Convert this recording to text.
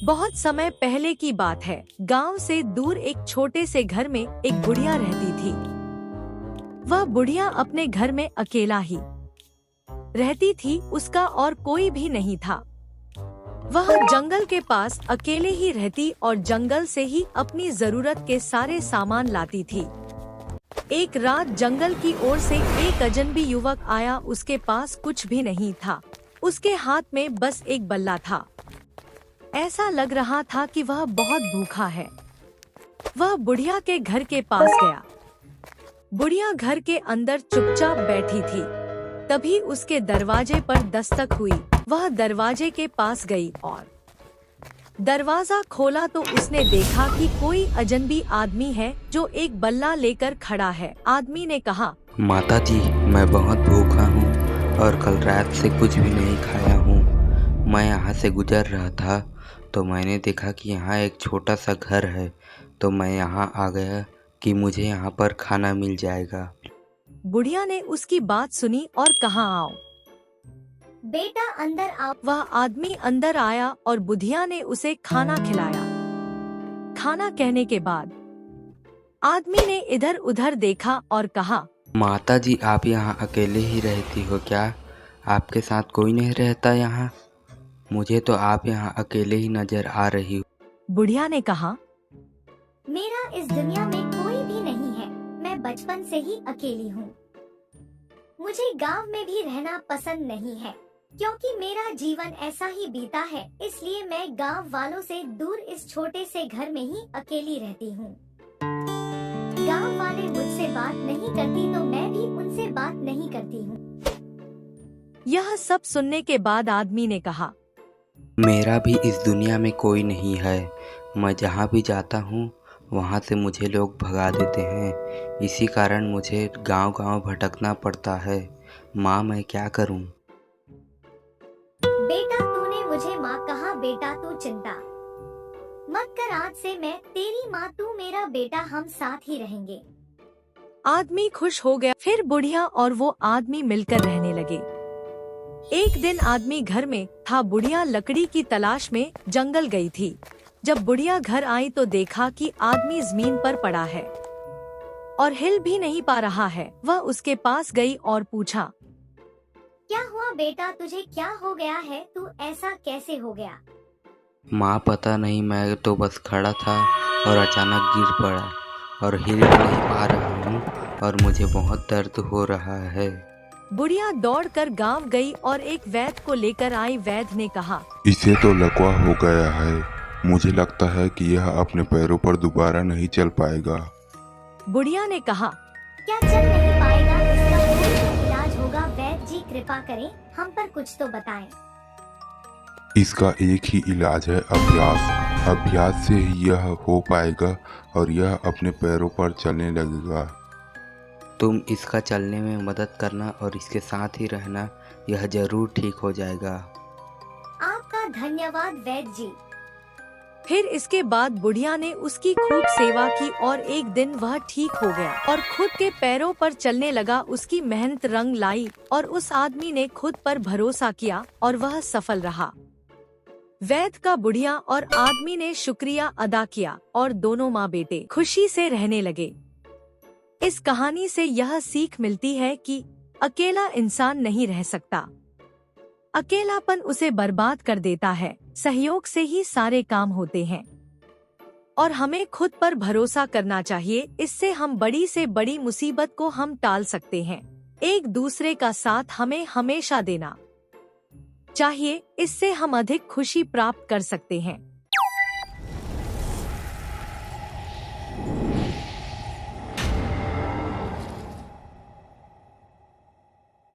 बहुत समय पहले की बात है। गांव से दूर एक छोटे से घर में एक बुढ़िया रहती थी। वह बुढ़िया अपने घर में अकेला ही रहती थी, उसका और कोई भी नहीं था। वह जंगल के पास अकेले ही रहती और जंगल से ही अपनी जरूरत के सारे सामान लाती थी। एक रात जंगल की ओर से एक अजनबी युवक आया। उसके पास कुछ भी नहीं था, उसके हाथ में बस एक बल्ला था। ऐसा लग रहा था कि वह बहुत भूखा है। वह बुढ़िया के घर के पास गया। बुढ़िया घर के अंदर चुपचाप बैठी थी। तभी उसके दरवाजे पर दस्तक हुई। वह दरवाजे के पास गई और दरवाजा खोला तो उसने देखा कि कोई अजनबी आदमी है जो एक बल्ला लेकर खड़ा है। आदमी ने कहा, माता जी, मैं बहुत भूखा हूँ और कल रात से कुछ भी नहीं खाया हूँ। मैं यहाँ से गुजर रहा था तो मैंने देखा कि यहाँ एक छोटा सा घर है, तो मैं यहाँ आ गया कि मुझे यहाँ पर खाना मिल जाएगा। बुढ़िया ने उसकी बात सुनी और कहा, आओ बेटा अंदर आओ। वह आदमी अंदर आया और बुढ़िया ने उसे खाना खिलाया। खाना कहने के बाद आदमी ने इधर उधर देखा और कहा, माता जी, आप यहाँ अकेले ही रहती हो क्या? आपके साथ कोई नहीं रहता यहाँ? मुझे तो आप यहाँ अकेले ही नजर आ रही हो। बुढ़िया ने कहा, मेरा इस दुनिया में कोई भी नहीं है। मैं बचपन से ही अकेली हूँ। मुझे गांव में भी रहना पसंद नहीं है, क्योंकि मेरा जीवन ऐसा ही बीता है। इसलिए मैं गांव वालों से दूर इस छोटे से घर में ही अकेली रहती हूँ। गांव वाले मुझसे बात नहीं करती तो मैं भी उनसे बात नहीं करती हूँ। यह सब सुनने के बाद आदमी ने कहा, मेरा भी इस दुनिया में कोई नहीं है। मैं जहाँ भी जाता हूँ वहाँ से मुझे लोग भगा देते हैं। इसी कारण मुझे गांव-गांव भटकना पड़ता है। माँ, मैं क्या करूँ? बेटा, तूने मुझे माँ कहा। बेटा, तू चिंता मत कर। आज से मैं तेरी माँ, तू मेरा बेटा, हम साथ ही रहेंगे। आदमी खुश हो गया। फिर बुढ़िया और वो आदमी मिलकर रहने लगे। एक दिन आदमी घर में था। बुढ़िया लकड़ी की तलाश में जंगल गई थी। जब बुढ़िया घर आई तो देखा कि आदमी जमीन पर पड़ा है और हिल भी नहीं पा रहा है। वह उसके पास गई और पूछा, क्या हुआ बेटा, तुझे क्या हो गया है? तू ऐसा कैसे हो गया? माँ, पता नहीं, मैं तो बस खड़ा था और अचानक गिर पड़ा और हिल भी नहीं पा रहा हूँ और मुझे बहुत दर्द हो रहा है। बुढ़िया दौड़कर गांव गई और एक वैद्य को लेकर आई। वैद्य ने कहा, इसे तो लकवा हो गया है। मुझे लगता है कि यह अपने पैरों पर दोबारा नहीं चल पाएगा। बुढ़िया ने कहा, क्या चल नहीं पाएगा? इसका कोई तो इलाज होगा। वैद्य जी कृपा करें, हम पर कुछ तो बताएं। इसका एक ही इलाज है, अभ्यास। अभ्यास से ही यह हो पाएगा और यह अपने पैरों पर चलने लगेगा। तुम इसका चलने में मदद करना और इसके साथ ही रहना, यह जरूर ठीक हो जाएगा। आपका धन्यवाद वैद्य जी। फिर इसके बाद बुढ़िया ने उसकी खूब सेवा की और एक दिन वह ठीक हो गया और खुद के पैरों पर चलने लगा। उसकी मेहनत रंग लाई और उस आदमी ने खुद पर भरोसा किया और वह सफल रहा। वैद्य का बुढ़िया और आदमी ने शुक्रिया अदा किया और दोनों माँ बेटे खुशी से रहने लगे। इस कहानी से यह सीख मिलती है कि अकेला इंसान नहीं रह सकता। अकेलापन उसे बर्बाद कर देता है। सहयोग से ही सारे काम होते हैं और हमें खुद पर भरोसा करना चाहिए। इससे हम बड़ी से बड़ी मुसीबत को हम टाल सकते हैं। एक दूसरे का साथ हमें हमेशा देना चाहिए। इससे हम अधिक खुशी प्राप्त कर सकते हैं।